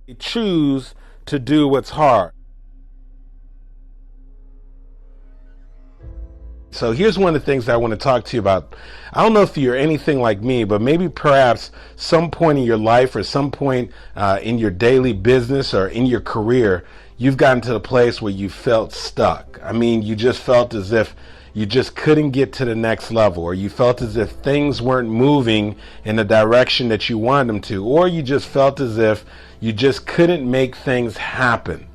They choose to do what's hard. So here's one of the things that I want to talk to you about. I don't know if you're anything like me, but maybe perhaps some point in your life or some point in your daily business or in your career, you've gotten to the place where you felt stuck. I mean, you just felt as if you just couldn't get to the next level, or you felt as if things weren't moving in the direction that you wanted them to, or you just felt as if you just couldn't make things happen.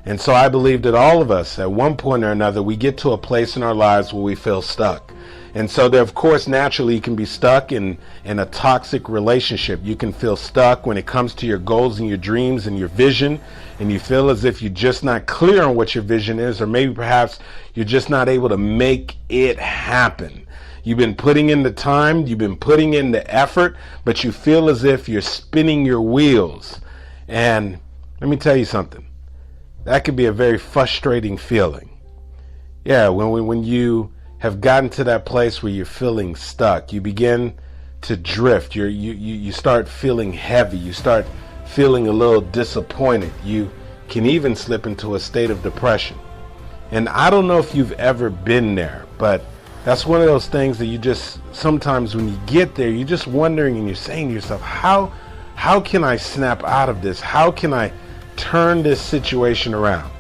And so I believe that all of us, at one point or another, we get to a place in our lives where we feel stuck. And so there, of course, naturally, you can be stuck in a toxic relationship. You can feel stuck when it comes to your goals and your dreams and your vision, and you feel as if you're just not clear on what your vision is, or maybe perhaps you're just not able to make it happen. You've been putting in the time, you've been putting in the effort, but you feel as if you're spinning your wheels. And let me tell you something. That could be a very frustrating feeling. Yeah, when you have gotten to that place where you're feeling stuck, you begin to drift. You start feeling heavy. You start feeling a little disappointed. You can even slip into a state of depression. And I don't know if you've ever been there, but that's one of those things that you just, sometimes when you get there, you're just wondering and you're saying to yourself, how can I snap out of this? How can I turn this situation around?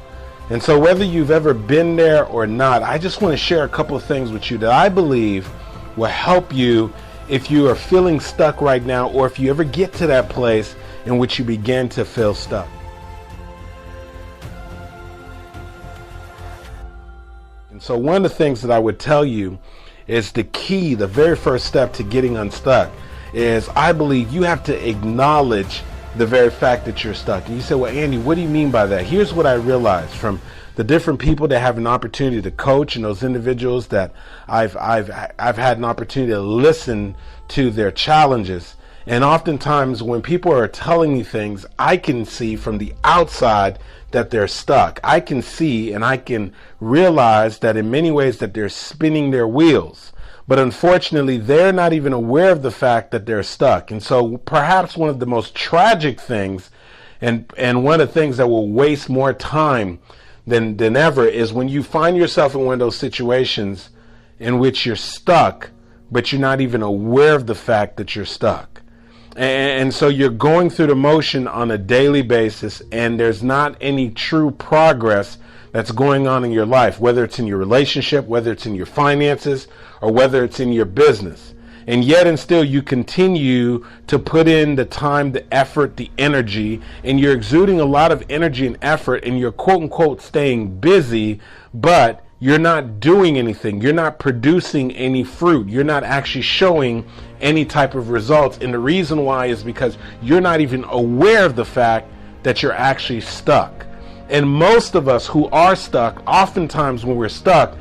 And so whether you've ever been there or not, I just want to share a couple of things with you that I believe will help you if you are feeling stuck right now, or if you ever get to that place in which you begin to feel stuck. And so one of the things that I would tell you is the key, the very first step to getting unstuck is, I believe you have to acknowledge the very fact that you're stuck. And you say, well, Andy, what do you mean by that? Here's what I realized from the different people that have an opportunity to coach, and those individuals that I've had an opportunity to listen to their challenges. And oftentimes when people are telling me things, I can see from the outside that they're stuck. I can see and I can realize that in many ways that they're spinning their wheels. But unfortunately, they're not even aware of the fact that they're stuck. And so perhaps one of the most tragic things, and one of the things that will waste more time than ever, is when you find yourself in one of those situations in which you're stuck, but you're not even aware of the fact that you're stuck. And so you're going through the motion on a daily basis, and there's not any true progress that's going on in your life, whether it's in your relationship, whether it's in your finances, or whether it's in your business. And yet and still you continue to put in the time, the effort, the energy, and you're exuding a lot of energy and effort, and you're quote unquote staying busy, but you're not doing anything. You're not producing any fruit. You're not actually showing any type of results. And the reason why is because you're not even aware of the fact that you're actually stuck. And most of us who are stuck, oftentimes when we're stuck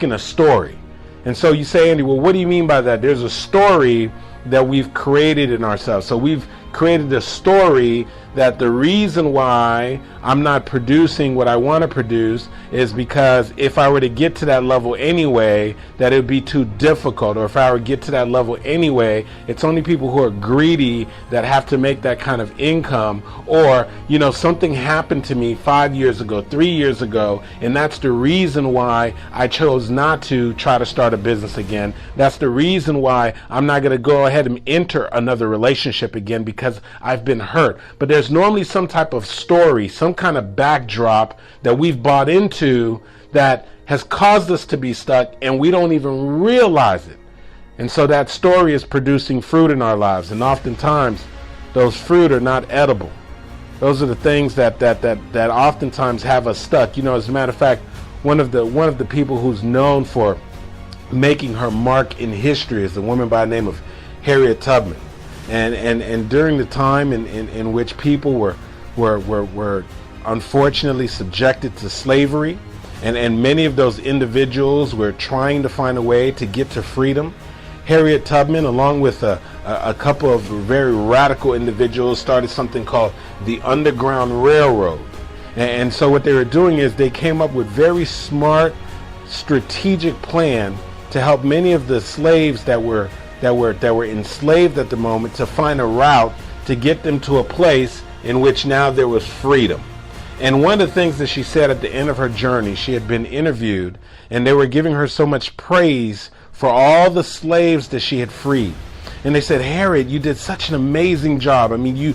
in a story. And so you say, Andy, well, what do you mean by that? There's a story that we've created in ourselves. So we've created a story that the reason why I'm not producing what I want to produce is because if I were to get to that level anyway, that it would be too difficult. Or if I were to get to that level anyway, it's only people who are greedy that have to make that kind of income. Or, something happened to me 5 years ago, 3 years ago, and that's the reason why I chose not to try to start a business again. That's the reason why I'm not going to go ahead and enter another relationship again, because I've been hurt. But there's normally some type of story, some kind of backdrop that we've bought into that has caused us to be stuck, and we don't even realize it. And so that story is producing fruit in our lives, and oftentimes those fruit are not edible. Those are the things that oftentimes have us stuck. As a matter of fact, one of the people who's known for making her mark in history is a woman by the name of Harriet Tubman. And during the time in which people were unfortunately subjected to slavery, and many of those individuals were trying to find a way to get to freedom, Harriet Tubman, along with a couple of very radical individuals, started something called the Underground Railroad. And so what they were doing is they came up with very smart, strategic plan to help many of the slaves that were enslaved at the moment, to find a route to get them to a place in which now there was freedom. And one of the things that she said at the end of her journey, she had been interviewed and they were giving her so much praise for all the slaves that she had freed. And they said, Harriet, you did such an amazing job. I mean, you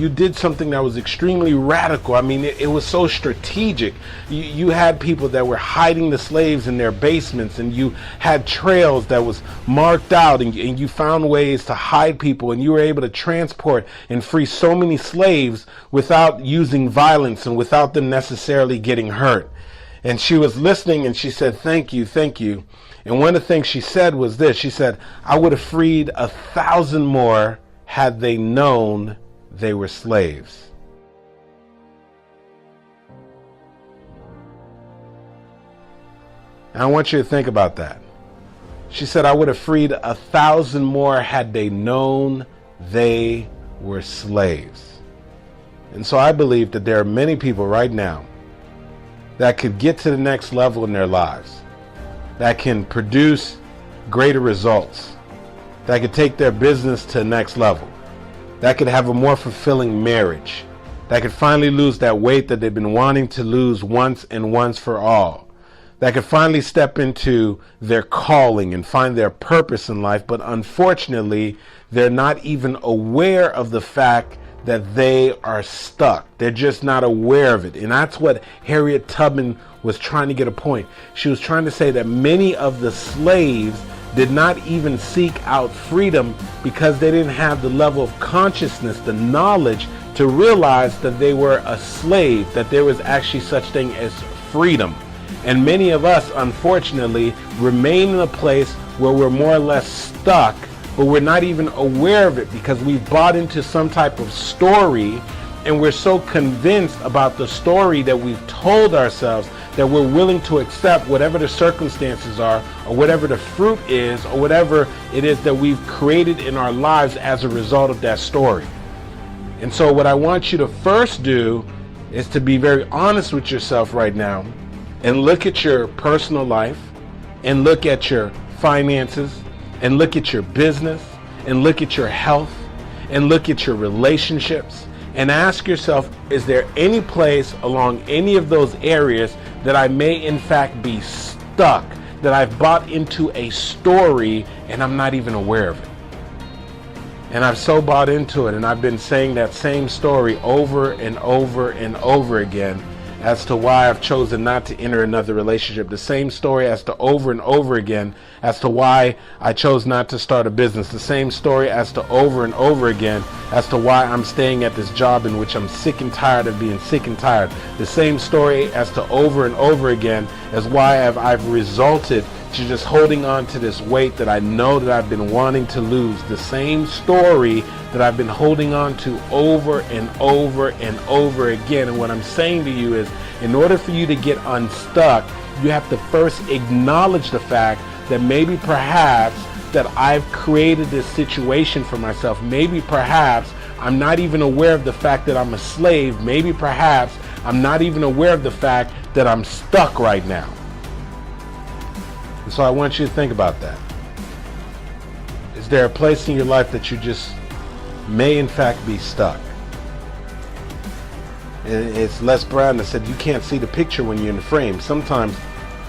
did something that was extremely radical. I mean, it was so strategic. You had people that were hiding the slaves in their basements, and you had trails that was marked out, and you found ways to hide people, and you were able to transport and free so many slaves without using violence and without them necessarily getting hurt. And she was listening, and she said, thank you, thank you. And one of the things she said was this. She said, I would have freed 1,000 more had they known they were slaves. And I want you to think about that. She said, I would have freed 1,000 more had they known they were slaves. And so I believe that there are many people right now that could get to the next level in their lives, that can produce greater results, that could take their business to the next level, that could have a more fulfilling marriage, that could finally lose that weight that they've been wanting to lose once and once for all, that could finally step into their calling and find their purpose in life. But unfortunately, they're not even aware of the fact that they are stuck. They're just not aware of it. And that's what Harriet Tubman was trying to get a point. She was trying to say that many of the slaves did not even seek out freedom because they didn't have the level of consciousness, the knowledge to realize that they were a slave, that there was actually such thing as freedom. And many of us, unfortunately, remain in a place where we're more or less stuck, but we're not even aware of it because we've bought into some type of story, and we're so convinced about the story that we've told ourselves that we're willing to accept whatever the circumstances are, or whatever the fruit is, or whatever it is that we've created in our lives as a result of that story. And so what I want you to first do is to be very honest with yourself right now and look at your personal life, and look at your finances, and look at your business, and look at your health, and look at your relationships, and ask yourself, is there any place along any of those areas that I may in fact be stuck, that I've bought into a story and I'm not even aware of it? And I've so bought into it, and I've been saying that same story over and over and over again as to why I've chosen not to enter another relationship. The same story as to over and over again as to why I chose not to start a business. The same story as to over and over again as to why I'm staying at this job in which I'm sick and tired of being sick and tired. The same story as to over and over again as why I've resulted to just holding on to this weight that I know that I've been wanting to lose. The same story that I've been holding on to over and over and over again. And what I'm saying to you is, in order for you to get unstuck, you have to first acknowledge the fact that maybe perhaps that I've created this situation for myself. Maybe perhaps I'm not even aware of the fact that I'm a slave. Maybe perhaps I'm not even aware of the fact that I'm stuck right now. And so I want you to think about that. Is there a place in your life that you just may in fact be stuck? And it's Les Brown that said you can't see the picture when you're in the frame. Sometimes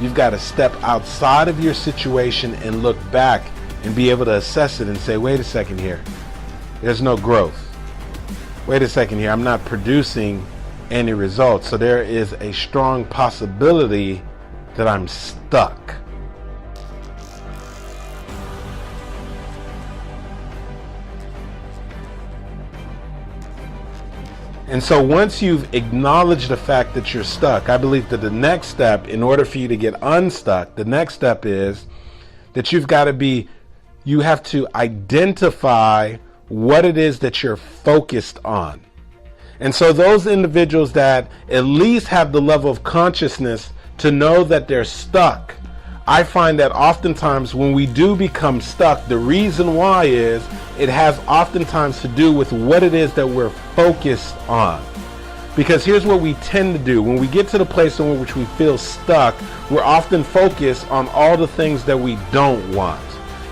you've got to step outside of your situation and look back and be able to assess it and say, wait a second here, there's no growth. Wait a second here, I'm not producing any results. So there is a strong possibility that I'm stuck. And so once you've acknowledged the fact that you're stuck, I believe that the next step, in order for you to get unstuck, the next step is that you have to identify what it is that you're focused on. And so those individuals that at least have the level of consciousness to know that they're stuck, I find that oftentimes when we do become stuck, the reason why is it has oftentimes to do with what it is that we're focused on. Because here's what we tend to do. When we get to the place in which we feel stuck, we're often focused on all the things that we don't want.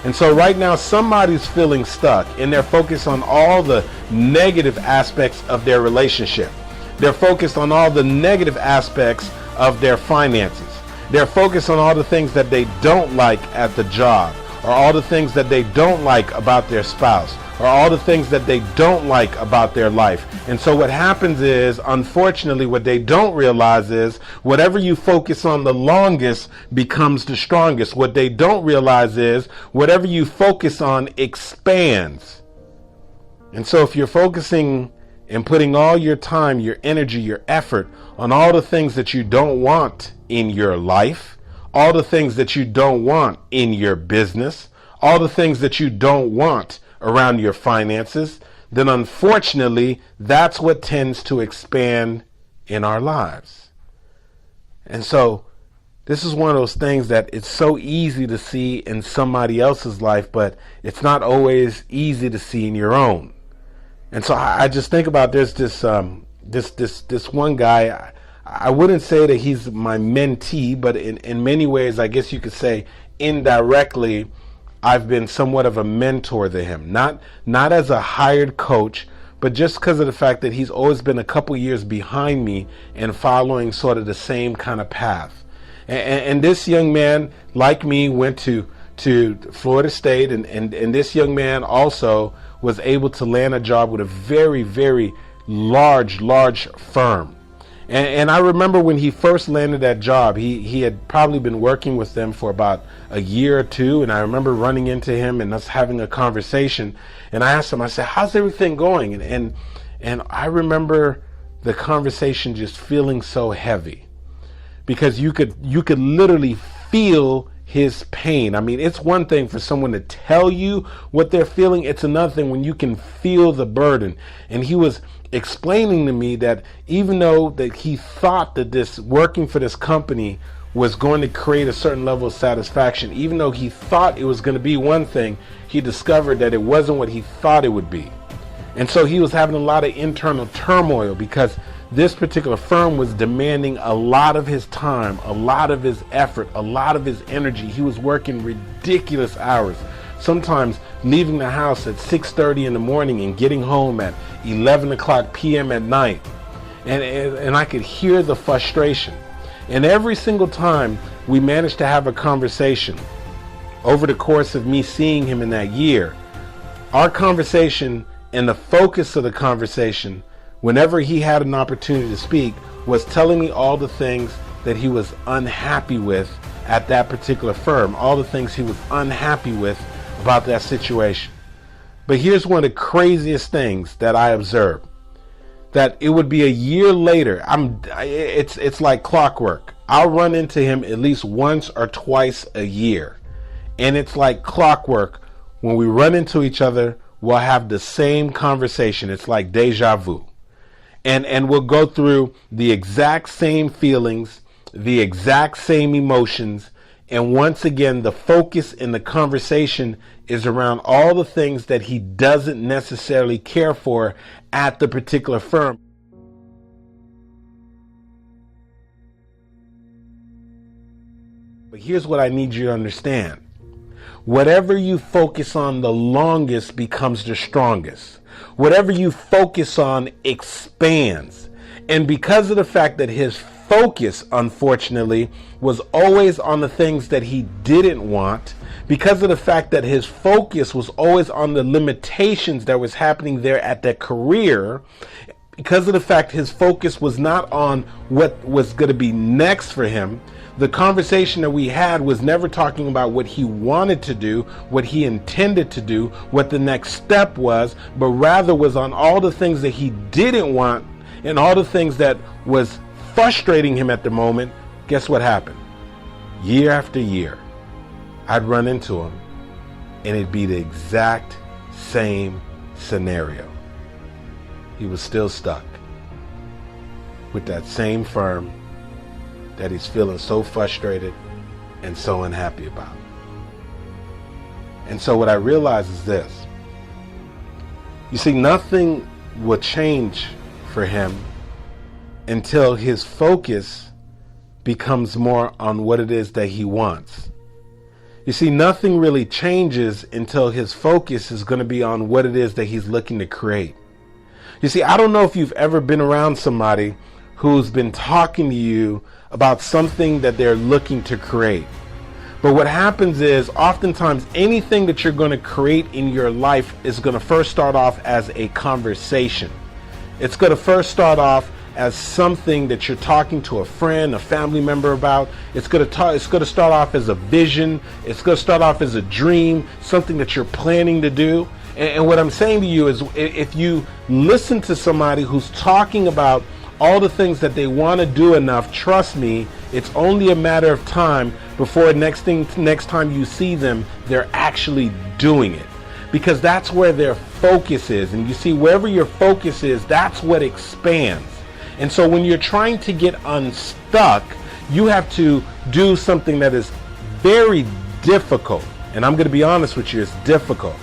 And so right now somebody's feeling stuck and they're focused on all the negative aspects of their relationship. They're focused on all the negative aspects of their finances. They're focused on all the things that they don't like at the job, or all the things that they don't like about their spouse, or all the things that they don't like about their life. And so what happens is, unfortunately, what they don't realize is whatever you focus on the longest becomes the strongest. What they don't realize is whatever you focus on expands. And so if you're focusing and putting all your time, your energy, your effort on all the things that you don't want in your life, all the things that you don't want in your business, all the things that you don't want around your finances, then unfortunately, that's what tends to expand in our lives. And so this is one of those things that it's so easy to see in somebody else's life, but it's not always easy to see in your own. And so I just think about this one guy. I wouldn't say that he's my mentee, but in many ways, I guess you could say indirectly, I've been somewhat of a mentor to him. Not as a hired coach, but just because of the fact that he's always been a couple years behind me and following sort of the same kind of path. And this young man, like me, went to Florida State, and this young man also was able to land a job with a very, very large firm. And I remember when he first landed that job, he had probably been working with them for about a year or two. And I remember running into him and us having a conversation. And I asked him, I said, how's everything going? And I remember the conversation just feeling so heavy, because you could literally feel his pain. I mean, it's one thing for someone to tell you what they're feeling. It's another thing when you can feel the burden. And he was explaining to me that even though that he thought that this working for this company was going to create a certain level of satisfaction, even though he thought it was going to be one thing, he discovered that it wasn't what he thought it would be. And so he was having a lot of internal turmoil because this particular firm was demanding a lot of his time, a lot of his effort, a lot of his energy. He was working ridiculous hours, sometimes leaving the house at 6:30 in the morning and getting home at 11 o'clock p.m. at night. And I could hear the frustration. And every single time we managed to have a conversation over the course of me seeing him in that year, our conversation and the focus of the conversation, whenever he had an opportunity to speak, was telling me all the things that he was unhappy with at that particular firm, all the things he was unhappy with about that situation. But here's one of the craziest things that I observed, that it would be a year later. It's like clockwork. I'll run into him at least once or twice a year. And it's like clockwork. When we run into each other, we'll have the same conversation. It's like deja vu. And we'll go through the exact same feelings, the exact same emotions. And once again, the focus in the conversation is around all the things that he doesn't necessarily care for at the particular firm. But here's what I need you to understand. Whatever you focus on the longest becomes the strongest. Whatever you focus on expands. And because of the fact that his focus, unfortunately, was always on the things that he didn't want, because of the fact that his focus was always on the limitations that was happening there at that career, because of the fact his focus was not on what was going to be next for him, the conversation that we had was never talking about what he wanted to do, what he intended to do, what the next step was, but rather was on all the things that he didn't want and all the things that was frustrating him at the moment. Guess what happened? Year after year, I'd run into him and it'd be the exact same scenario. He was still stuck with that same firm that he's feeling so frustrated and so unhappy about. And so what I realize is this. You see, nothing will change for him until his focus becomes more on what it is that he wants. You see, nothing really changes until his focus is going to be on what it is that he's looking to create. You see, I don't know if you've ever been around somebody who's been talking to you about something that they're looking to create. But what happens is oftentimes anything that you're going to create in your life is going to first start off as a conversation. It's going to first start off as something that you're talking to a friend, a family member about. It's going to start off as a vision. It's going to start off as a dream, something that you're planning to do. And what I'm saying to you is, if you listen to somebody who's talking about all the things that they want to do enough, trust me, it's only a matter of time before next time you see them, they're actually doing it. Because that's where their focus is. And you see, wherever your focus is, that's what expands. And so when you're trying to get unstuck, you have to do something that is very difficult. And I'm going to be honest with you, it's difficult.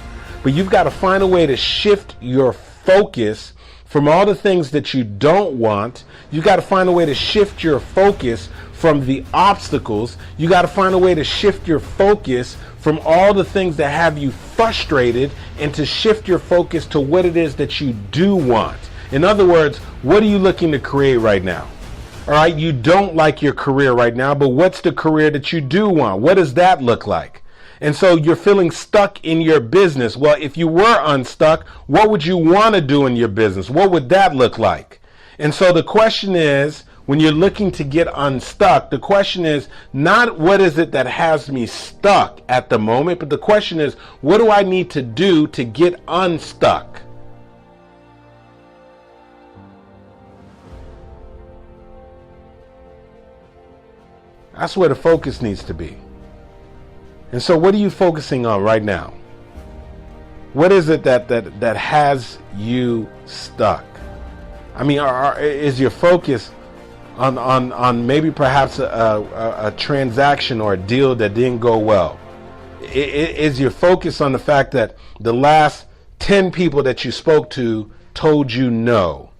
But you've got to find a way to shift your focus from all the things that you don't want. You've got to find a way to shift your focus from the obstacles. You got to find a way to shift your focus from all the things that have you frustrated, and to shift your focus to what it is that you do want. In other words, what are you looking to create right now? All right, you don't like your career right now, but what's the career that you do want? What does that look like? And so you're feeling stuck in your business. Well, if you were unstuck, what would you want to do in your business? What would that look like? And so the question is, when you're looking to get unstuck, the question is not what is it that has me stuck at the moment, but the question is, what do I need to do to get unstuck? That's where the focus needs to be. And so what are you focusing on right now? What is it that has you stuck? I mean, is your focus on maybe perhaps a transaction or a deal that didn't go well? Is your focus on the fact that the last 10 people that you spoke to told you no?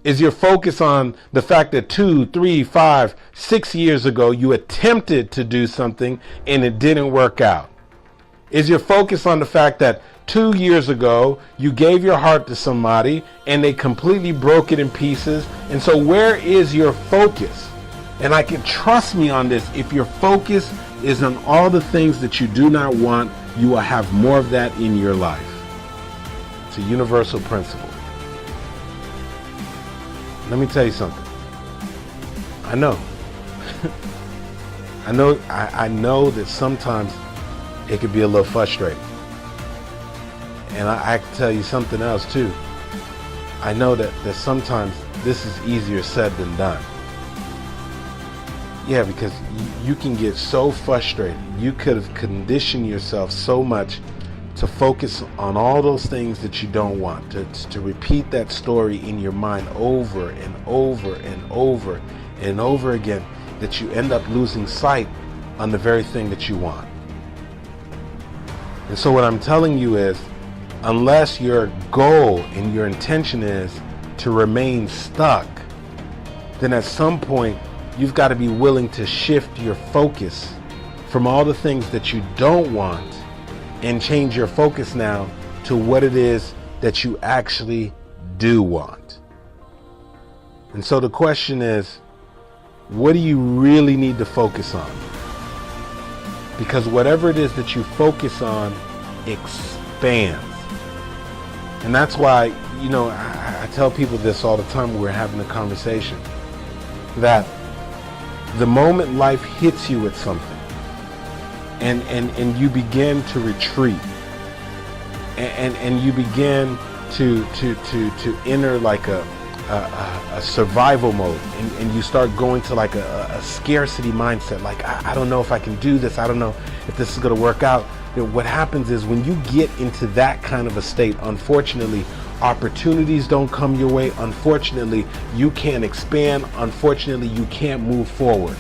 Is your focus on the fact that 2, 3, 5, 6 years ago you attempted to do something and it didn't work out? Is your focus on the fact that 2 years ago you gave your heart to somebody and they completely broke it in pieces? And so where is your focus? And I can trust me on this. If your focus is on all the things that you do not want, you will have more of that in your life. It's a universal principle. Let me tell you something. I know. I know that sometimes it could be a little frustrating. And I can tell you something else too. I know that sometimes this is easier said than done. Yeah, because you can get so frustrated. You could have conditioned yourself so much to focus on all those things that you don't want, to repeat that story in your mind over and over and over and over again, that you end up losing sight on the very thing that you want. And so what I'm telling you is, unless your goal and your intention is to remain stuck, then at some point you've got to be willing to shift your focus from all the things that you don't want and change your focus now to what it is that you actually do want. And so the question is, what do you really need to focus on? Because whatever it is that you focus on expands. And that's why, I tell people this all the time when we're having a conversation, that the moment life hits you with something, and you begin to retreat, and you begin to enter like a survival mode, and you start going to like a scarcity mindset, like I don't know if I can do this, I don't know if this is going to work out. What happens is, when you get into that kind of a state, unfortunately, opportunities don't come your way. Unfortunately, you can't expand. Unfortunately, you can't move forward.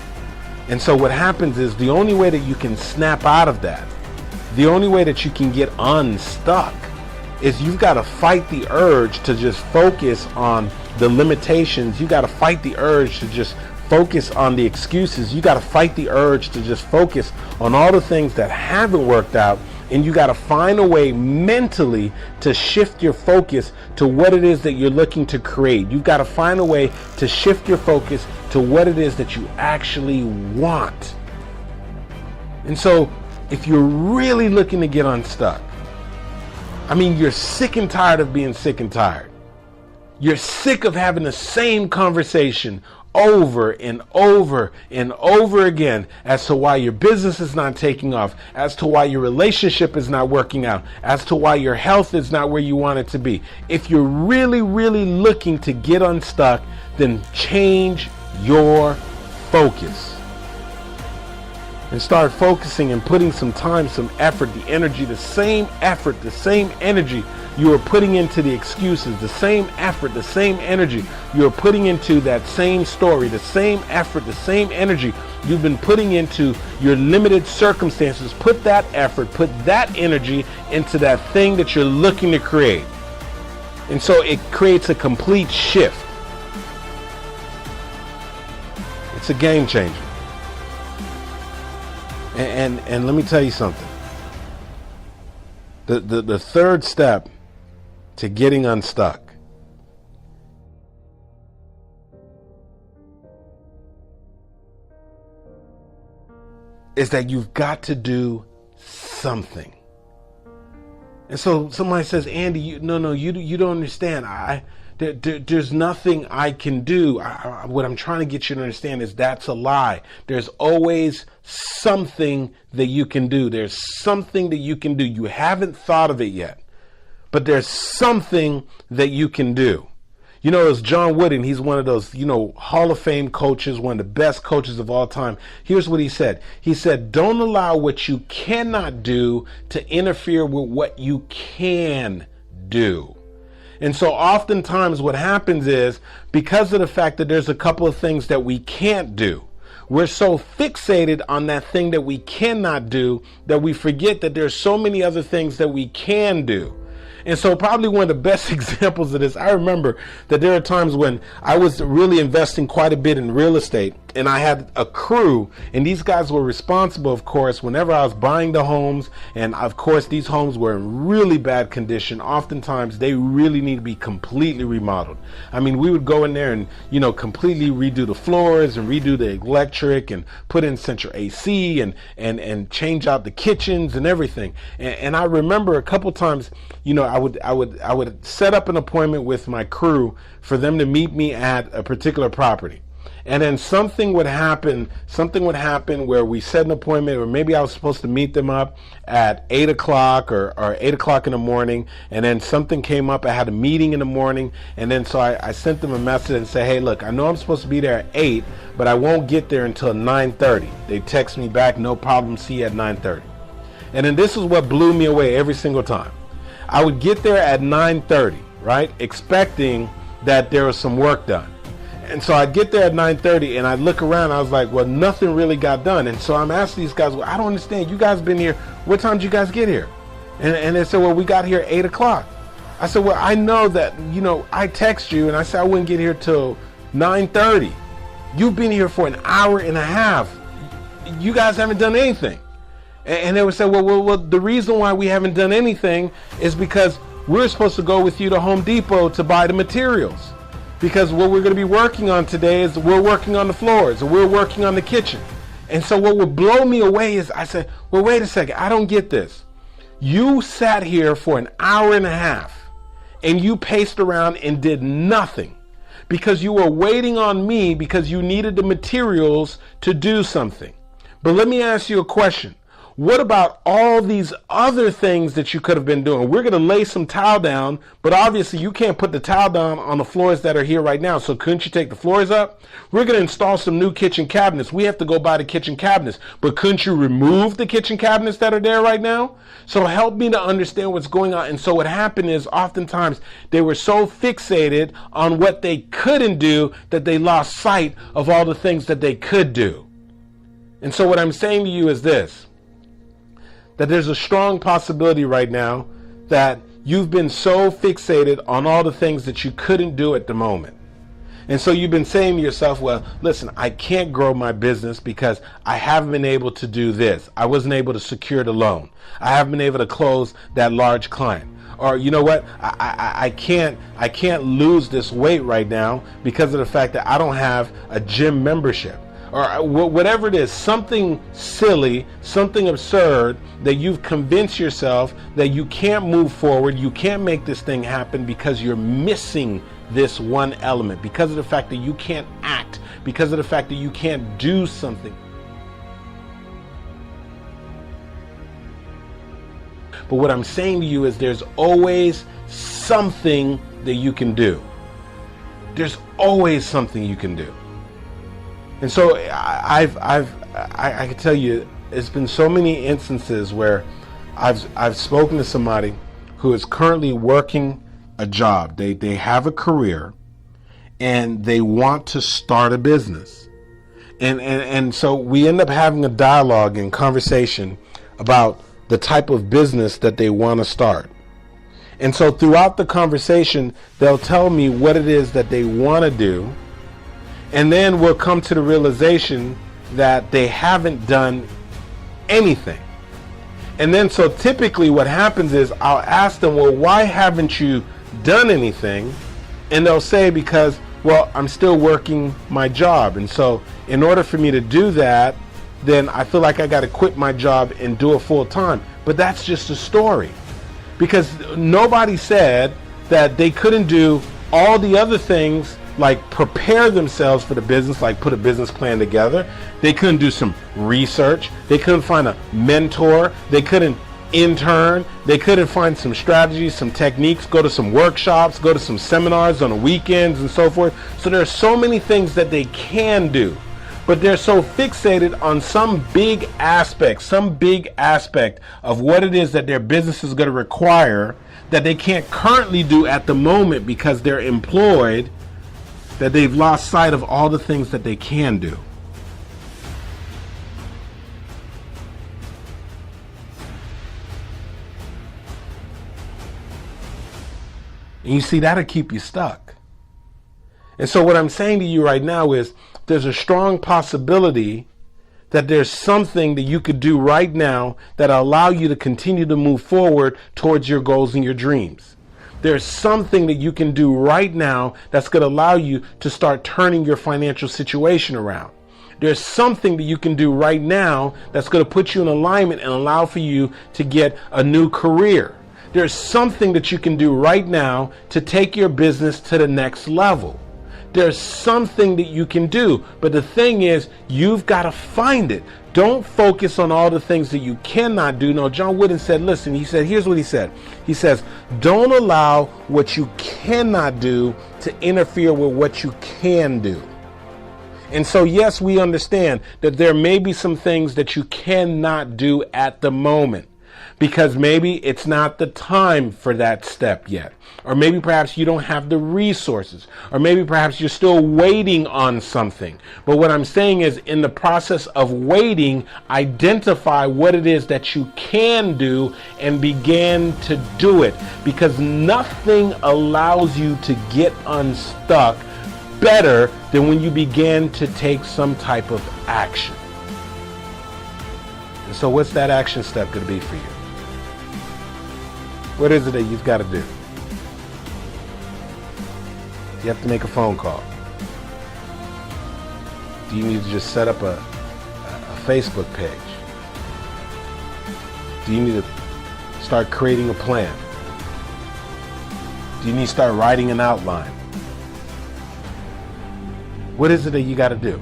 And so what happens is, the only way that you can snap out of that, the only way that you can get unstuck, is you've got to fight the urge to just focus on the limitations. You got to fight the urge to just focus on the excuses. You got to fight the urge to just focus on all the things that haven't worked out. And you got to find a way mentally to shift your focus to what it is that you're looking to create. You've got to find a way to shift your focus to what it is that you actually want. And so if you're really looking to get unstuck, I mean, you're sick and tired of being sick and tired. You're sick of having the same conversation over and over and over again as to why your business is not taking off, as to why your relationship is not working out, as to why your health is not where you want it to be. If you're really, really looking to get unstuck, then change your focus. And start focusing and putting some time, some effort, the energy, the same effort, the same energy you are putting into the excuses, the same effort, the same energy you are putting into that same story, the same effort, the same energy you've been putting into your limited circumstances. Put that effort, put that energy into that thing that you're looking to create. And so it creates a complete shift. It's a game changer. And let me tell you something. The third step to getting unstuck is that you've got to do something. And so somebody says, Andy, you don't understand. There's nothing I can do. What I'm trying to get you to understand is that's a lie. There's always something that you can do. There's something that you can do. You haven't thought of it yet, but there's something that you can do. You know, it's John Wooden. He's one of those, Hall of Fame coaches, one of the best coaches of all time. Here's what he said. He said, don't allow what you cannot do to interfere with what you can do. And so oftentimes what happens is, because of the fact that there's a couple of things that we can't do, we're so fixated on that thing that we cannot do that we forget that there's so many other things that we can do. And so probably one of the best examples of this, I remember that there are times when I was really investing quite a bit in real estate, and I had a crew, and these guys were responsible, of course, whenever I was buying the homes. And of course, these homes were in really bad condition. Oftentimes they really need to be completely remodeled. I mean, we would go in there and, completely redo the floors and redo the electric and put in central AC and change out the kitchens and everything. And I remember a couple times, I would set up an appointment with my crew for them to meet me at a particular property. And then something would happen where we set an appointment, or maybe I was supposed to meet them up at 8 o'clock or 8 o'clock in the morning. And then something came up. I had a meeting in the morning. And then so I sent them a message and said, hey, look, I know I'm supposed to be there at 8, but I won't get there until 9:30. They text me back, no problem, see you at 9:30. And then this is what blew me away every single time. I would get there at 9:30, right? Expecting that there was some work done. And so I get there at 9:30 and I look around, I was like, well, nothing really got done. And so I'm asking these guys, well, I don't understand. You guys been here. What time did you guys get here? And they said, well, we got here at 8 o'clock. I said, well, I know that, I text you and I said I wouldn't get here till 9:30. You've been here for an hour and a half. You guys haven't done anything. And they would say, well, the reason why we haven't done anything is because we're supposed to go with you to Home Depot to buy the materials. Because what we're going to be working on today is we're working on the floors, or we're working on the kitchen. And so what would blow me away is I said, well, wait a second, I don't get this. You sat here for an hour and a half and you paced around and did nothing because you were waiting on me because you needed the materials to do something. But let me ask you a question. What about all these other things that you could have been doing? We're going to lay some tile down, but obviously you can't put the tile down on the floors that are here right now. So couldn't you take the floors up? We're going to install some new kitchen cabinets. We have to go buy the kitchen cabinets, but couldn't you remove the kitchen cabinets that are there right now? So help me to understand what's going on. And so what happened is oftentimes they were so fixated on what they couldn't do that they lost sight of all the things that they could do. And so what I'm saying to you is this, that there's a strong possibility right now that you've been so fixated on all the things that you couldn't do at the moment. And so you've been saying to yourself, well, listen, I can't grow my business because I haven't been able to do this. I wasn't able to secure the loan. I haven't been able to close that large client. Or you know what? I can't lose this weight right now because of the fact that I don't have a gym membership. Or whatever it is, something silly, something absurd that you've convinced yourself that you can't move forward, you can't make this thing happen because you're missing this one element, because of the fact that you can't act, because of the fact that you can't do something. But what I'm saying to you is there's always something that you can do. There's always something you can do. And so I can tell you, it's been so many instances where I've spoken to somebody who is currently working a job. They have a career and they want to start a business. And so we end up having a dialogue and conversation about the type of business that they want to start. And so throughout the conversation, they'll tell me what it is that they want to do. And then we'll come to the realization that they haven't done anything. And then so typically what happens is I'll ask them, well, why haven't you done anything? And they'll say, because, well, I'm still working my job. And so in order for me to do that, then I feel like I got to quit my job and do it full time. But that's just a story. Because nobody said that they couldn't do all the other things, like prepare themselves for the business, like put a business plan together. They couldn't do some research. They couldn't find a mentor. They couldn't intern. They couldn't find some strategies, some techniques, go to some workshops, go to some seminars on the weekends and so forth. So there are so many things that they can do, but they're so fixated on some big aspect of what it is that their business is going to require that they can't currently do at the moment because they're employed, that they've lost sight of all the things that they can do. And you see, that'll keep you stuck. And so what I'm saying to you right now is there's a strong possibility that there's something that you could do right now that'll allow you to continue to move forward towards your goals and your dreams. There's something that you can do right now that's going to allow you to start turning your financial situation around. There's something that you can do right now that's going to put you in alignment and allow for you to get a new career. There's something that you can do right now to take your business to the next level. There's something that you can do, but the thing is, you've got to find it. Don't focus on all the things that you cannot do. No, John Wooden said, listen, he said, here's what he said. He says, don't allow what you cannot do to interfere with what you can do. And so, yes, we understand that there may be some things that you cannot do at the moment, because maybe it's not the time for that step yet. Or maybe perhaps you don't have the resources. Or maybe perhaps you're still waiting on something. But what I'm saying is, in the process of waiting, identify what it is that you can do and begin to do it. Because nothing allows you to get unstuck better than when you begin to take some type of action. And so what's that action step going to be for you? What is it that you've got to do? You have to make a phone call. Do you need to just set up a Facebook page? Do you need to start creating a plan? Do you need to start writing an outline? What is it that you got to do?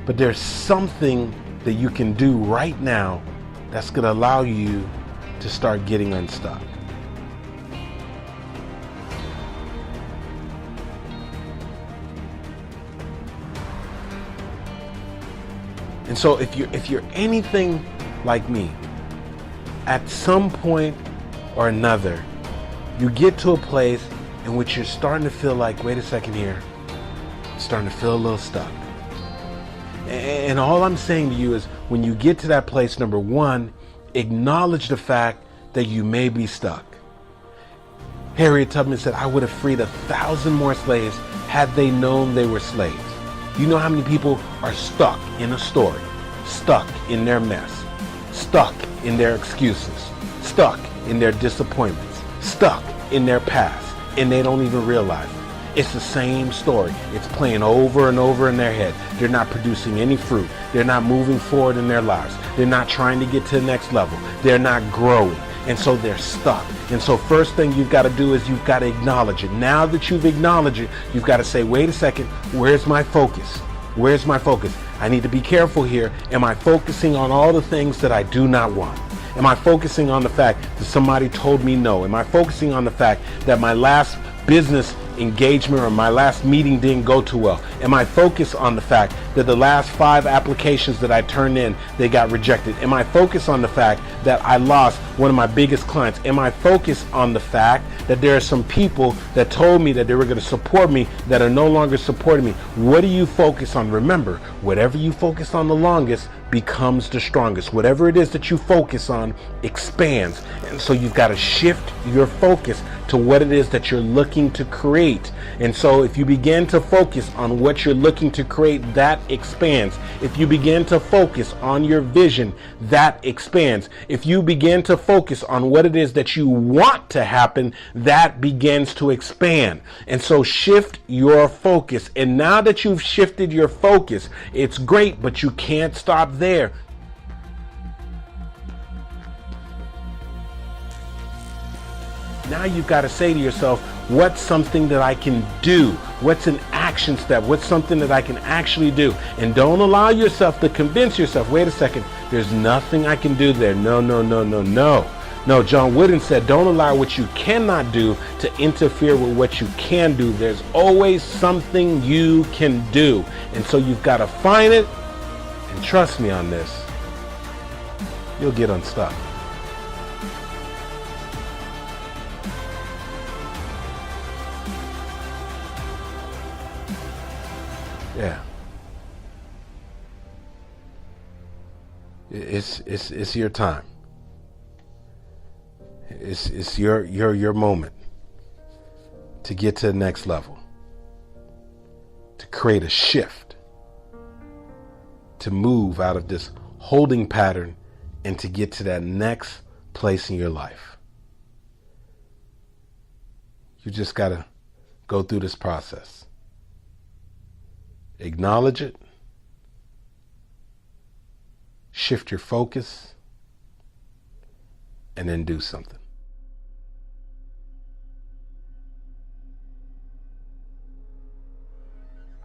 But there's something that you can do right now that's going to allow you to start getting unstuck. And so if you're anything like me, at some point or another, you get to a place in which you're starting to feel like, wait a second here, I'm starting to feel a little stuck. And all I'm saying to you is, when you get to that place, number one, acknowledge the fact that you may be stuck. Harriet Tubman said, I would have freed 1,000 more slaves had they known they were slaves. You know how many people are stuck in a story, stuck in their mess, stuck in their excuses, stuck in their disappointments, stuck in their past, and they don't even realize it. It's the same story. It's playing over and over in their head. They're not producing any fruit. They're not moving forward in their lives. They're not trying to get to the next level. They're not growing. And so they're stuck. And so first thing you've got to do is you've got to acknowledge it. Now that you've acknowledged it, you've got to say, wait a second, where's my focus? Where's my focus? I need to be careful here. Am I focusing on all the things that I do not want? Am I focusing on the fact that somebody told me no? Am I focusing on the fact that my last business engagement or my last meeting didn't go too well? Am I focused on the fact that the last 5 applications that I turned in, they got rejected? Am I focused on the fact that I lost one of my biggest clients? Am I focused on the fact that there are some people that told me that they were going to support me that are no longer supporting me? What do you focus on? Remember, whatever you focus on the longest becomes the strongest. Whatever it is that you focus on expands. And so you've got to shift your focus to what it is that you're looking to create. And so if you begin to focus on what you're looking to create, that expands. If you begin to focus on your vision, that expands. If you begin to focus on what it is that you want to happen, that begins to expand. And so shift your focus. And now that you've shifted your focus, it's great, but you can't stop there. Now you've got to say to yourself, what's something that I can do? What's an action step? What's something that I can actually do? And don't allow yourself to convince yourself, wait a second, there's nothing I can do there. No. No, John Wooden said, don't allow what you cannot do to interfere with what you can do. There's always something you can do. And so you've got to find it. And trust me on this, you'll get unstuck. Yeah. It's your time. It's your moment to get to the next level, to create a shift, to move out of this holding pattern and to get to that next place in your life. You just got to go through this process. Acknowledge it. Shift your focus. And then do something.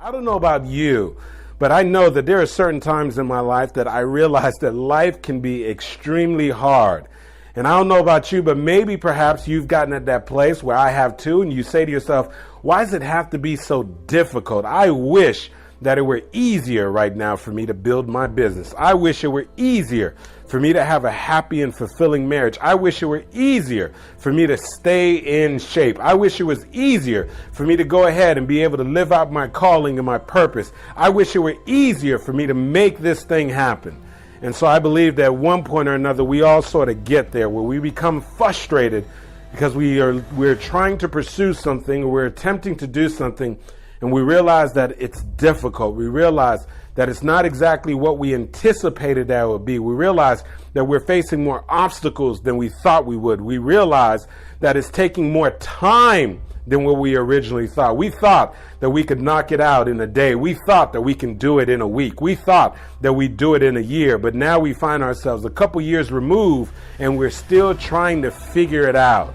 I don't know about you, but I know that there are certain times in my life that I realize that life can be extremely hard. And I don't know about you, but maybe perhaps you've gotten at that place where I have too, and you say to yourself, why does it have to be so difficult? I wish that it were easier right now for me to build my business. I wish it were easier for me to have a happy and fulfilling marriage. I wish it were easier for me to stay in shape. I wish it was easier for me to go ahead and be able to live out my calling and my purpose. I wish it were easier for me to make this thing happen. And so I believe that at one point or another, we all sort of get there where we become frustrated because we're trying to pursue something, or we're attempting to do something, and we realize that it's difficult. We realize that it's not exactly what we anticipated that it would be. We realize that we're facing more obstacles than we thought we would. We realize that it's taking more time than what we originally thought. We thought that we could knock it out in a day. We thought that we can do it in a week. We thought that we'd do it in a year. But now we find ourselves a couple years removed and we're still trying to figure it out.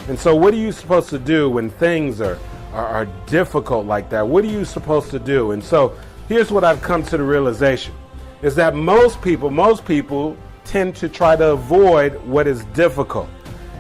And so what are you supposed to do when things are difficult like that? What are you supposed to do? And so here's what I've come to the realization, is that most people tend to try to avoid what is difficult.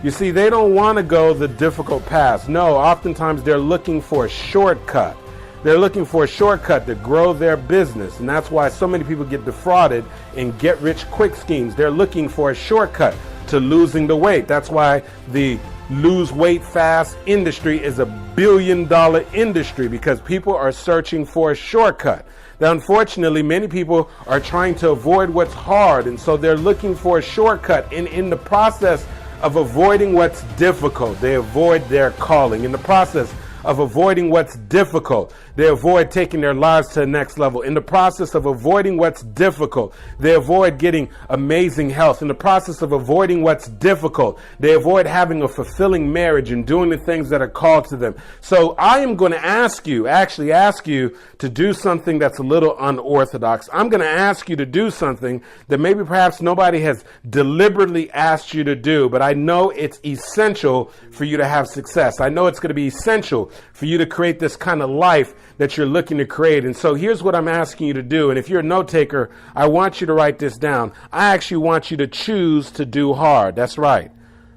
You see, they don't want to go the difficult path. No, oftentimes they're looking for a shortcut. They're looking for a shortcut to grow their business. And that's why so many people get defrauded in get-rich-quick schemes. They're looking for a shortcut to losing the weight. That's why the lose weight fast industry is $1 billion industry, because people are searching for a shortcut. Now, unfortunately, many people are trying to avoid what's hard, and so they're looking for a shortcut. And in the process of avoiding what's difficult, they avoid their calling. In the process of avoiding what's difficult, they avoid taking their lives to the next level. In the process of avoiding what's difficult, they avoid getting amazing health. In the process of avoiding what's difficult, they avoid having a fulfilling marriage and doing the things that are called to them. So I am going to actually ask you to do something that's a little unorthodox. I'm going to ask you to do something that maybe perhaps nobody has deliberately asked you to do, but I know it's essential for you to have success. I know it's going to be essential for you to create this kind of life that you're looking to create. And so here's what I'm asking you to do. And if you're a note taker, I want you to write this down. I actually want you to choose to do hard. That's right.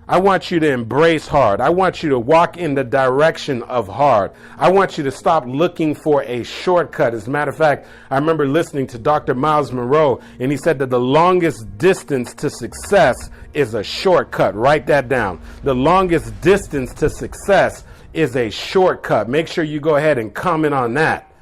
I want you to embrace hard. I want you to walk in the direction of hard. I want you to stop looking for a shortcut. As a matter of fact, I remember listening to Dr. Miles Monroe, and he said that the longest distance to success is a shortcut. Write that down. The longest distance to success is a shortcut. Make sure you go ahead and comment on that.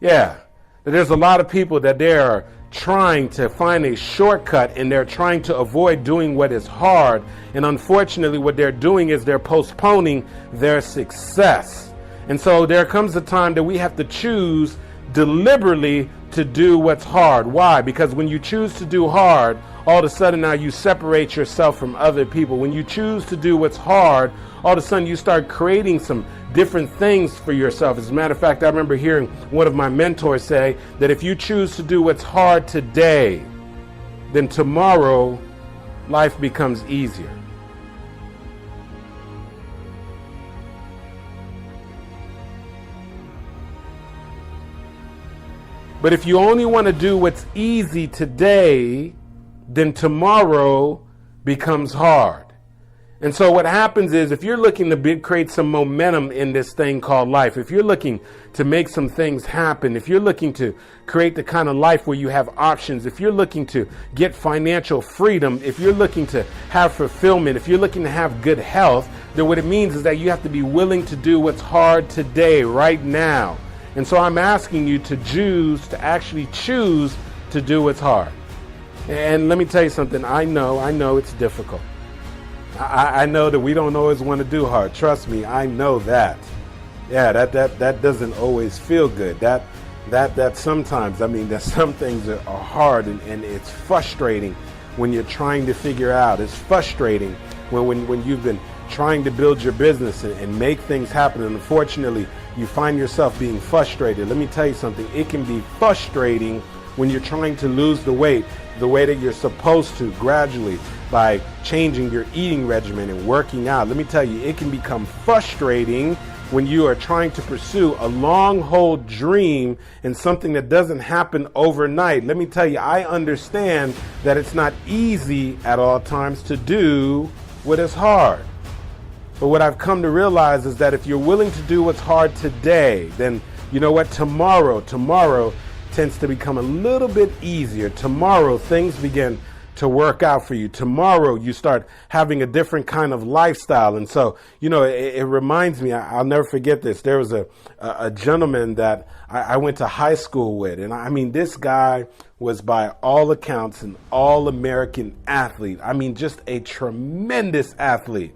Yeah, there's a lot of people that they are trying to find a shortcut and they're trying to avoid doing what is hard. And unfortunately, what they're doing is they're postponing their success. And so there comes a time that we have to choose deliberately to do what's hard. Why? Because when you choose to do hard, all of a sudden now you separate yourself from other people. When you choose to do what's hard, all of a sudden you start creating some different things for yourself. As a matter of fact, I remember hearing one of my mentors say that if you choose to do what's hard today, then tomorrow life becomes easier. But if you only want to do what's easy today, then tomorrow becomes hard. And so what happens is if you're looking to create some momentum in this thing called life, if you're looking to make some things happen, if you're looking to create the kind of life where you have options, if you're looking to get financial freedom, if you're looking to have fulfillment, if you're looking to have good health, then what it means is that you have to be willing to do what's hard today, right now. And so I'm asking you to actually choose to do what's hard. And let me tell you something. I know it's difficult. I know that we don't always want to do hard. Trust me, I know that. Yeah, that doesn't always feel good. That sometimes, that some things are hard and it's frustrating when you're trying to figure out. It's frustrating when you've been trying to build your business and make things happen, and unfortunately you find yourself being frustrated. Let me tell you something. It can be frustrating when you're trying to lose the weight the way that you're supposed to, gradually, by changing your eating regimen and working out. Let me tell you, it can become frustrating when you are trying to pursue a long-haul dream and something that doesn't happen overnight. Let me tell you, I understand that it's not easy at all times to do what is hard. But what I've come to realize is that if you're willing to do what's hard today, then you know what? Tomorrow tends to become a little bit easier. Tomorrow, things begin to work out for you. Tomorrow, you start having a different kind of lifestyle. And so, it reminds me, I'll never forget this. There was a gentleman that I went to high school with. And this guy was by all accounts an all-American athlete. Just a tremendous athlete.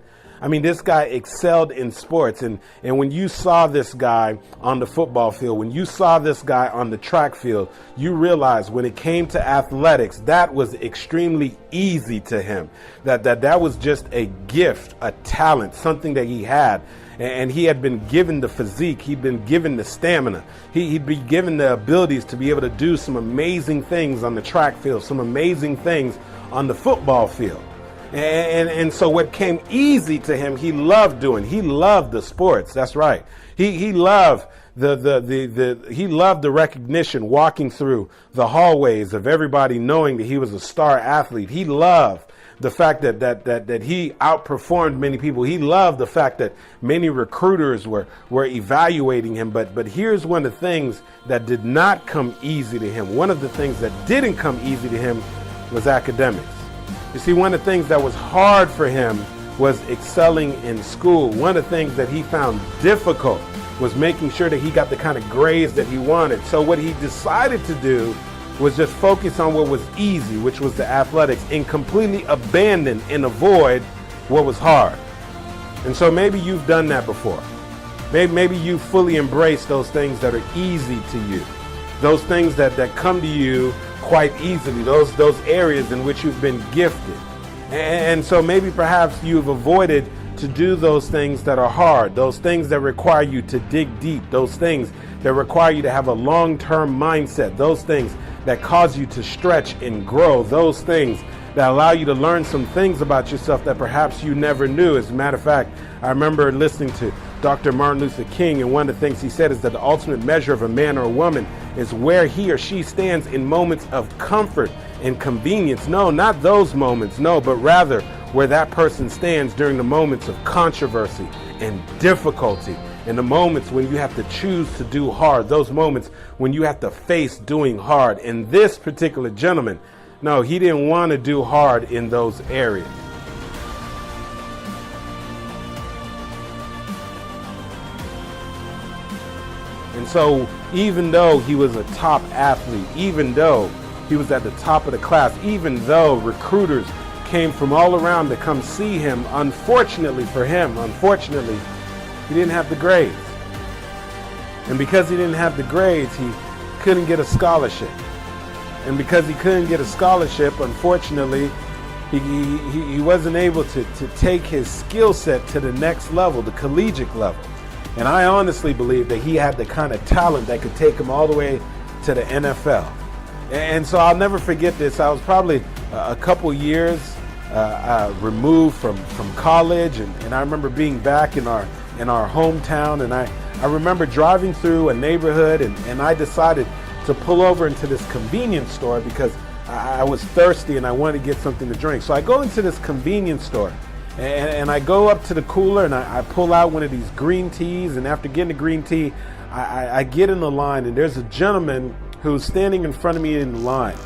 This guy excelled in sports. And when you saw this guy on the football field, when you saw this guy on the track field, you realized when it came to athletics, that was extremely easy to him. That was just a gift, a talent, something that he had. And he had been given the physique. He'd been given the stamina. He'd be given the abilities to be able to do some amazing things on the track field, some amazing things on the football field. And so what came easy to him, he loved doing. He loved the sports. That's right. He loved he loved the recognition, walking through the hallways of everybody knowing that he was a star athlete. He loved the fact that he outperformed many people. He loved the fact that many recruiters were evaluating him. But here's one of the things that did not come easy to him. One of the things that didn't come easy to him was academics. You see, one of the things that was hard for him was excelling in school. One of the things that he found difficult was making sure that he got the kind of grades that he wanted. So what he decided to do was just focus on what was easy, which was the athletics, and completely abandon and avoid what was hard. And so maybe you've done that before. Maybe you fully embrace those things that are easy to you. Those things that come to you quite easily. Those areas in which you've been gifted. And so maybe perhaps you've avoided to do those things that are hard. Those things that require you to dig deep. Those things that require you to have a long-term mindset. Those things that cause you to stretch and grow. Those things that allow you to learn some things about yourself that perhaps you never knew. As a matter of fact, I remember listening to Dr. Martin Luther King, and one of the things he said is that the ultimate measure of a man or a woman is where he or she stands in moments of comfort and convenience. No, not those moments, no, but rather where that person stands during the moments of controversy and difficulty, in the moments when you have to choose to do hard, those moments when you have to face doing hard. And this particular gentleman, no, he didn't want to do hard in those areas. And so even though he was a top athlete, even though he was at the top of the class, even though recruiters came from all around to come see him, unfortunately for him, he didn't have the grades. And because he didn't have the grades, he couldn't get a scholarship. And because he couldn't get a scholarship, unfortunately, he wasn't able to take his skill set to the next level, the collegiate level. And I honestly believe that he had the kind of talent that could take him all the way to the NFL. And so I'll never forget this. I was probably a couple years removed from college, and I remember being back in our hometown, and I remember driving through a neighborhood, and I decided to pull over into this convenience store because I was thirsty and I wanted to get something to drink. So I go into this convenience store, and I go up to the cooler, and I pull out one of these green teas, and after getting the green tea, I get in the line, and there's a gentleman who's standing in front of me in the line.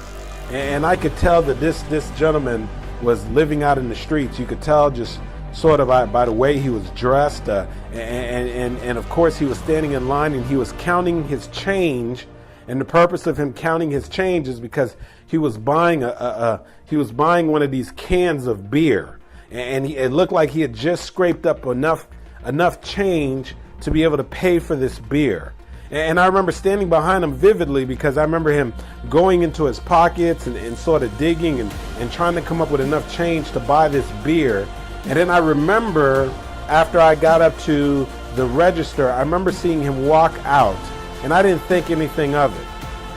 And I could tell that this gentleman was living out in the streets. You could tell just sort of by the way he was dressed, and of course he was standing in line and he was counting his change. And the purpose of him counting his change is because he was buying one of these cans of beer, and it looked like he had just scraped up enough change to be able to pay for this beer. And I remember standing behind him vividly because I remember him going into his pockets and sort of digging and trying to come up with enough change to buy this beer. And then I remember after I got up to the register, I remember seeing him walk out, and I didn't think anything of it.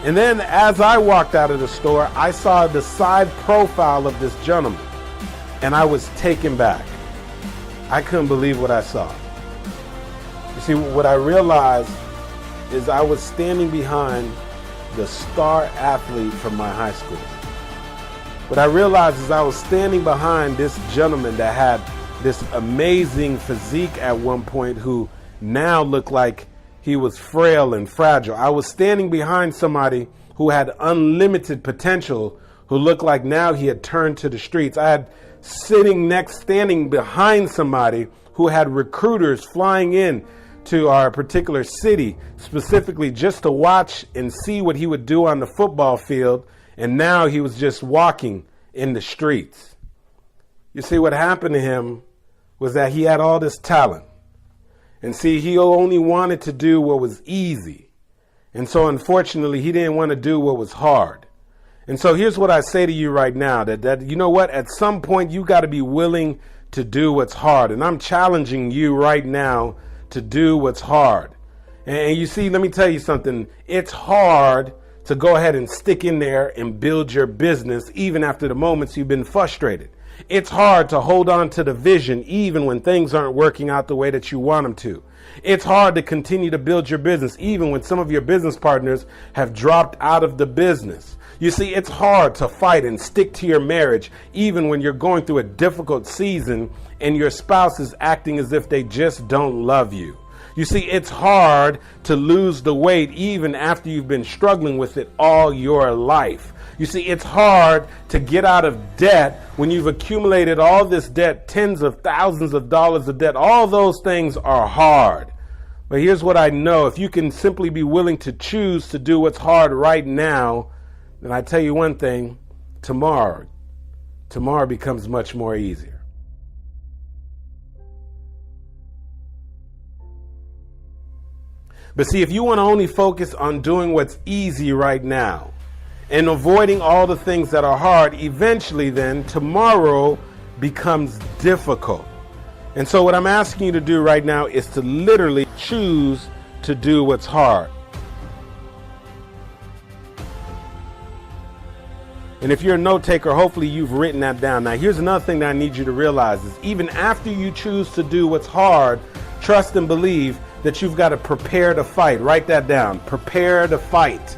And then as I walked out of the store, I saw the side profile of this gentleman, and I was taken back. I couldn't believe what I saw. You see, what I realized is I was standing behind the star athlete from my high school. What I realized is I was standing behind this gentleman that had this amazing physique at one point, who now looked like he was frail and fragile. I was standing behind somebody who had unlimited potential, who looked like now he had turned to the streets. I had standing behind somebody who had recruiters flying in to our particular city, specifically just to watch and see what he would do on the football field, and now he was just walking in the streets. You see, what happened to him was that he had all this talent, and see, he only wanted to do what was easy, and so unfortunately he didn't want to do what was hard. And so here's what I say to you right now, that you know what, at some point you got to be willing to do what's hard, and I'm challenging you right now to do what's hard. And you see, let me tell you something. It's hard to go ahead and stick in there and build your business even after the moments you've been frustrated. It's hard to hold on to the vision even when things aren't working out the way that you want them to. It's hard to continue to build your business even when some of your business partners have dropped out of the business. You see, it's hard to fight and stick to your marriage even when you're going through a difficult season and your spouse is acting as if they just don't love you. You see, it's hard to lose the weight even after you've been struggling with it all your life. You see, it's hard to get out of debt when you've accumulated all this debt, tens of thousands of dollars of debt. All those things are hard. But here's what I know. If you can simply be willing to choose to do what's hard right now, then I tell you one thing, tomorrow becomes much more easier. But see, if you want to only focus on doing what's easy right now and avoiding all the things that are hard, eventually then tomorrow becomes difficult. And so what I'm asking you to do right now is to literally choose to do what's hard. And if you're a note taker, hopefully you've written that down. Now, here's another thing that I need you to realize is even after you choose to do what's hard, trust and believe that you've got to prepare to fight. Write that down. Prepare to fight.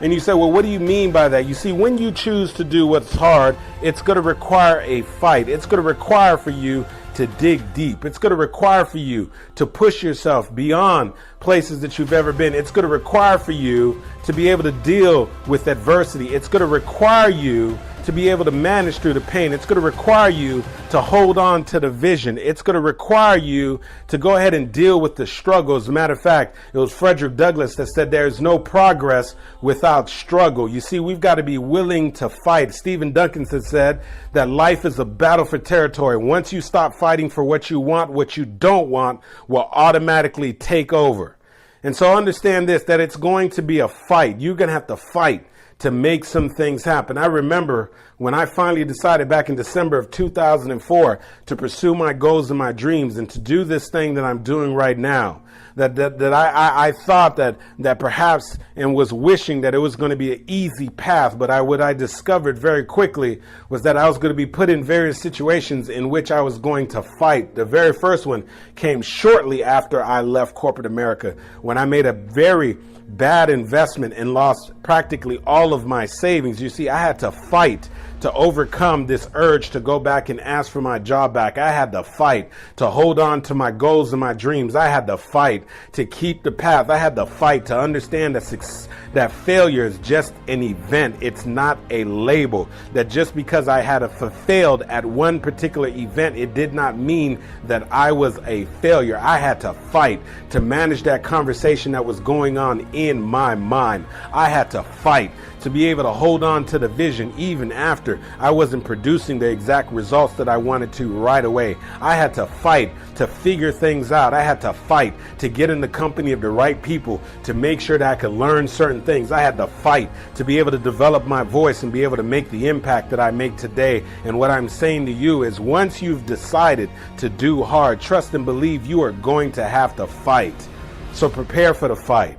And you say, well, what do you mean by that? You see, when you choose to do what's hard, it's going to require a fight. It's going to require for you to dig deep. It's going to require for you to push yourself beyond places that you've ever been. It's going to require for you to be able to deal with adversity. It's going to require you to be able to manage through the pain. It's going to require you to hold on to the vision. It's going to require you to go ahead and deal with the struggle. As a matter of fact, it was Frederick Douglass that said there is no progress without struggle. You see, we've got to be willing to fight. Stephen Duncan has said that life is a battle for territory. Once you stop fighting for what you want, what you don't want will automatically take over. And so understand this, that it's going to be a fight. You're going to have to fight to make some things happen. I remember when I finally decided back in December of 2004 to pursue my goals and my dreams and to do this thing that I'm doing right now, that I thought that perhaps and was wishing that it was going to be an easy path. But what I discovered very quickly was that I was going to be put in various situations in which I was going to fight. The very first one came shortly after I left corporate America, when I made a very bad investment and lost practically all of my savings. You see, I had to fight to overcome this urge to go back and ask for my job back. I had to fight to hold on to my goals and my dreams. I had to fight to keep the path. I had to fight to understand that failure is just an event. It's not a label. That just because I had failed at one particular event, it did not mean that I was a failure. I had to fight to manage that conversation that was going on in my mind. I had to fight to be able to hold on to the vision even after I wasn't producing the exact results that I wanted to right away. I had to fight to figure things out. I had to fight to get in the company of the right people to make sure that I could learn certain things. I had to fight to be able to develop my voice and be able to make the impact that I make today. And what I'm saying to you is, once you've decided to do hard, trust and believe you are going to have to fight. So prepare for the fight.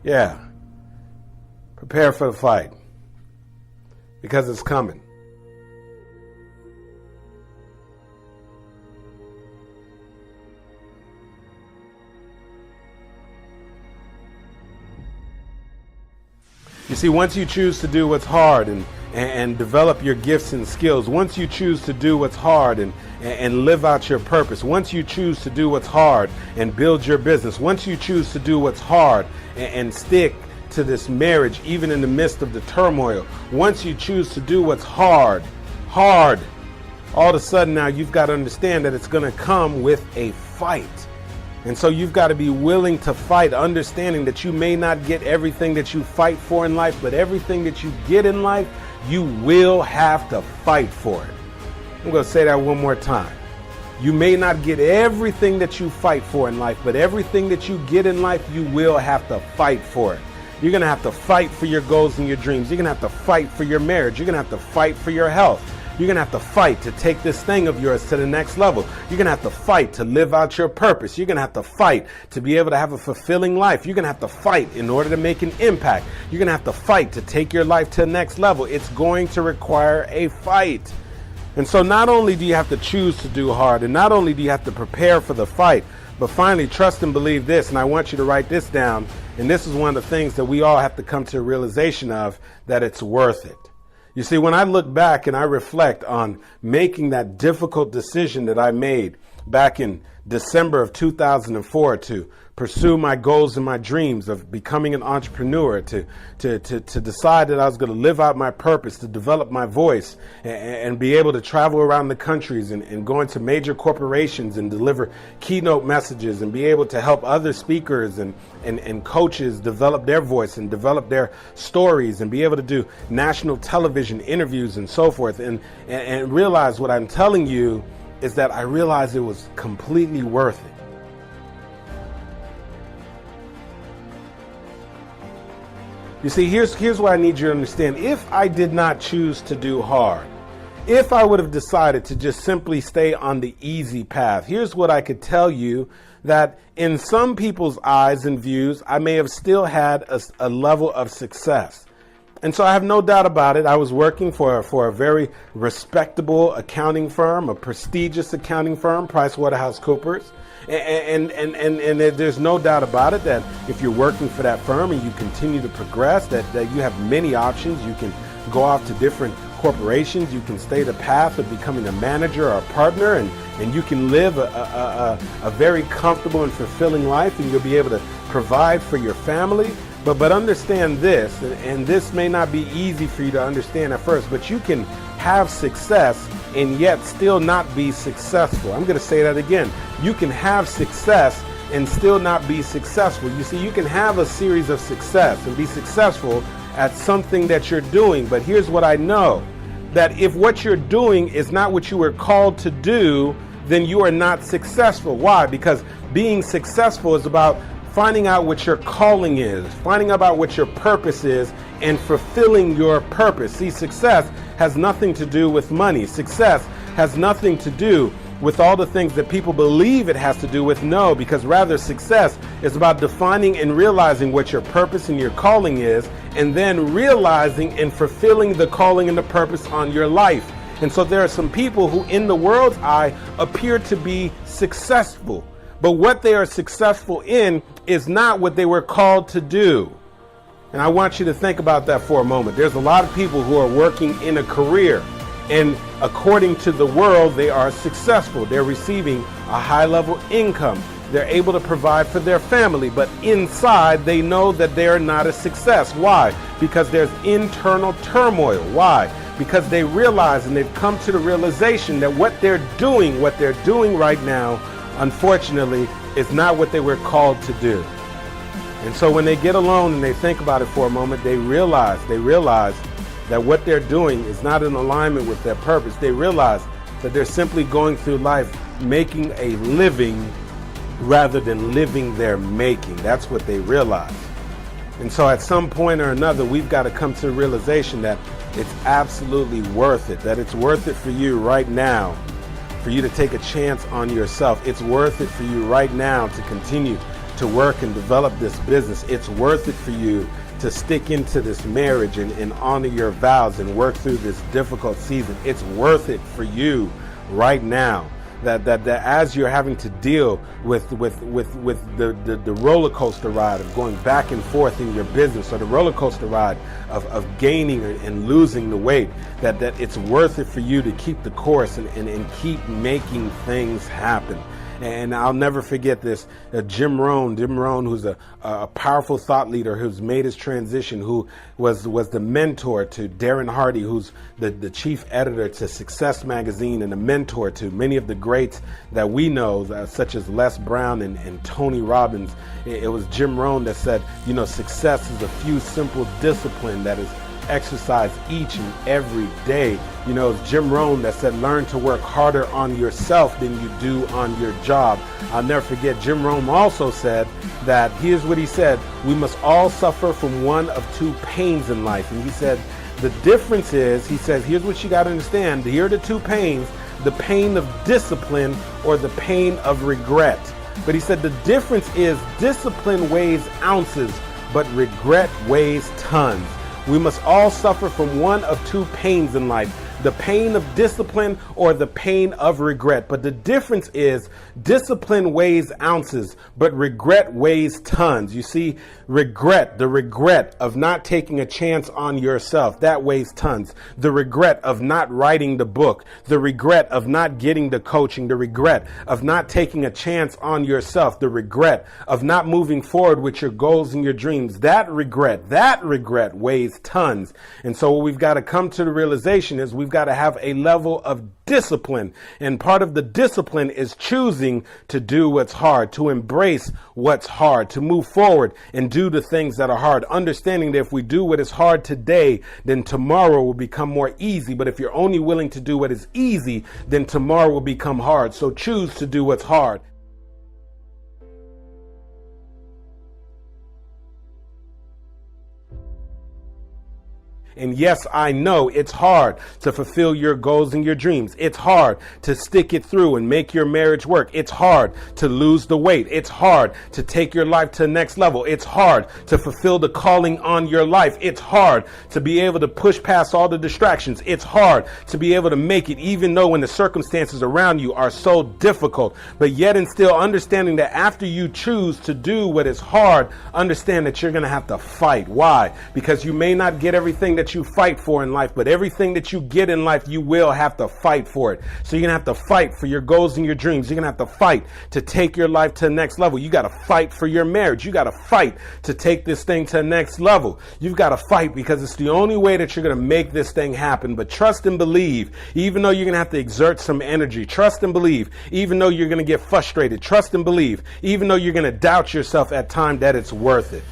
Yeah. Prepare for the fight, because it's coming. You see, once you choose to do what's hard and develop your gifts and skills, once you choose to do what's hard and live out your purpose, once you choose to do what's hard and build your business, once you choose to do what's hard and stick to this marriage, even in the midst of the turmoil, once you choose to do what's hard, all of a sudden now you've got to understand that it's going to come with a fight. And so you've got to be willing to fight, understanding that you may not get everything that you fight for in life, but everything that you get in life, you will have to fight for it. I'm going to say that one more time. You may not get everything that you fight for in life, but everything that you get in life, you will have to fight for it. You're going to have to fight for your goals and your dreams. You're going to have to fight for your marriage. You're going to have to fight for your health. You're going to have to fight to take this thing of yours to the next level. You're going to have to fight to live out your purpose. You're going to have to fight to be able to have a fulfilling life. You're going to have to fight in order to make an impact. You're going to have to fight to take your life to the next level. It's going to require a fight. And so not only do you have to choose to do hard, and not only do you have to prepare for the fight, but finally trust and believe this, and I want you to write this down, and this is one of the things that we all have to come to a realization of, that it's worth it. You see, when I look back and I reflect on making that difficult decision that I made back in December of 2004 to pursue my goals and my dreams of becoming an entrepreneur, to decide that I was going to live out my purpose, to develop my voice and be able to travel around the countries and go into major corporations and deliver keynote messages and be able to help other speakers and coaches develop their voice and develop their stories and be able to do national television interviews and so forth, and realize what I'm telling you is that I realized it was completely worth it. You see, here's what I need you to understand. If I did not choose to do hard, if I would have decided to just simply stay on the easy path, here's what I could tell you, that in some people's eyes and views, I may have still had a level of success. And so I have no doubt about it. I was working for a very respectable accounting firm, a prestigious accounting firm, PricewaterhouseCoopers. And there's no doubt about it that if you're working for that firm and you continue to progress, that you have many options. You can go off to different corporations. You can stay the path of becoming a manager or a partner, and you can live a very comfortable and fulfilling life, and you'll be able to provide for your family. But understand this, and this may not be easy for you to understand at first, but you can have success and yet still not be successful. I'm going to say that again. You can have success and still not be successful. You see, you can have a series of success and be successful at something that you're doing. But here's what I know, that if what you're doing is not what you were called to do, then you are not successful. Why? Because being successful is about finding out what your calling is, finding out about what your purpose is, and fulfilling your purpose. See, success has nothing to do with money. Success has nothing to do with all the things that people believe it has to do with. No, because rather success is about defining and realizing what your purpose and your calling is, and then realizing and fulfilling the calling and the purpose on your life. And so there are some people who in the world's eye appear to be successful, but what they are successful in is not what they were called to do. And I want you to think about that for a moment. There's a lot of people who are working in a career, and according to the world, they are successful. They're receiving a high level income. They're able to provide for their family, but inside they know that they're not a success. Why? Because there's internal turmoil. Why? Because they realize, and they've come to the realization that what they're doing right now, unfortunately, is not what they were called to do. And so when they get alone and they think about it for a moment, they realize that what they're doing is not in alignment with their purpose. They realize that they're simply going through life making a living rather than living their making. That's what they realize. And so at some point or another, we've got to come to the realization that it's absolutely worth it, that it's worth it for you right now, for you to take a chance on yourself. It's worth it for you right now to continue to work and develop this business. It's worth it for you to stick into this marriage and honor your vows and work through this difficult season. It's worth it for you right now. That as you're having to deal with the roller coaster ride of going back and forth in your business, or the roller coaster ride of gaining and losing the weight, that it's worth it for you to keep the course and keep making things happen. And I'll never forget this. Jim Rohn, who's a powerful thought leader who's made his transition, who was the mentor to Darren Hardy, who's the chief editor to Success Magazine and a mentor to many of the greats that we know, such as Les Brown and Tony Robbins. It was Jim Rohn that said, success is a few simple disciplines that is exercise each and every day. It's Jim Rohn that said, learn to work harder on yourself than you do on your job. I'll never forget, Jim Rohn also said that, here's what he said, we must all suffer from one of two pains in life. And he said, the difference is, he says, here's what you got to understand, here are the two pains, the pain of discipline or the pain of regret. But he said the difference is discipline weighs ounces, but regret weighs tons. We must all suffer from one of two pains in life, the pain of discipline or the pain of regret. But the difference is discipline weighs ounces, but regret weighs tons. You see, the regret of not taking a chance on yourself, that weighs tons. The regret of not writing the book, the regret of not getting the coaching, the regret of not taking a chance on yourself, the regret of not moving forward with your goals and your dreams, that regret weighs tons. And so what we've got to come to the realization is we've got to have a level of discipline. And part of the discipline is choosing to do what's hard, to embrace what's hard, to move forward and do the things that are hard. Understanding that if we do what is hard today, then tomorrow will become more easy. But if you're only willing to do what is easy, then tomorrow will become hard. So choose to do what's hard. And yes, I know it's hard to fulfill your goals and your dreams. It's hard to stick it through and make your marriage work. It's hard to lose the weight. It's hard to take your life to the next level. It's hard to fulfill the calling on your life. It's hard to be able to push past all the distractions. It's hard to be able to make it, even though when the circumstances around you are so difficult. But yet and still understanding that after you choose to do what is hard, understand that you're going to have to fight. Why? Because you may not get everything that you fight for in life, but everything that you get in life, you will have to fight for it. So you're going to have to fight for your goals and your dreams. You're going to have to fight to take your life to the next level. You got to fight for your marriage. You got to fight to take this thing to the next level. You've got to fight because it's the only way that you're going to make this thing happen. But trust and believe, even though you're going to have to exert some energy, trust and believe, even though you're going to get frustrated, trust and believe, even though you're going to doubt yourself at times, that it's worth it.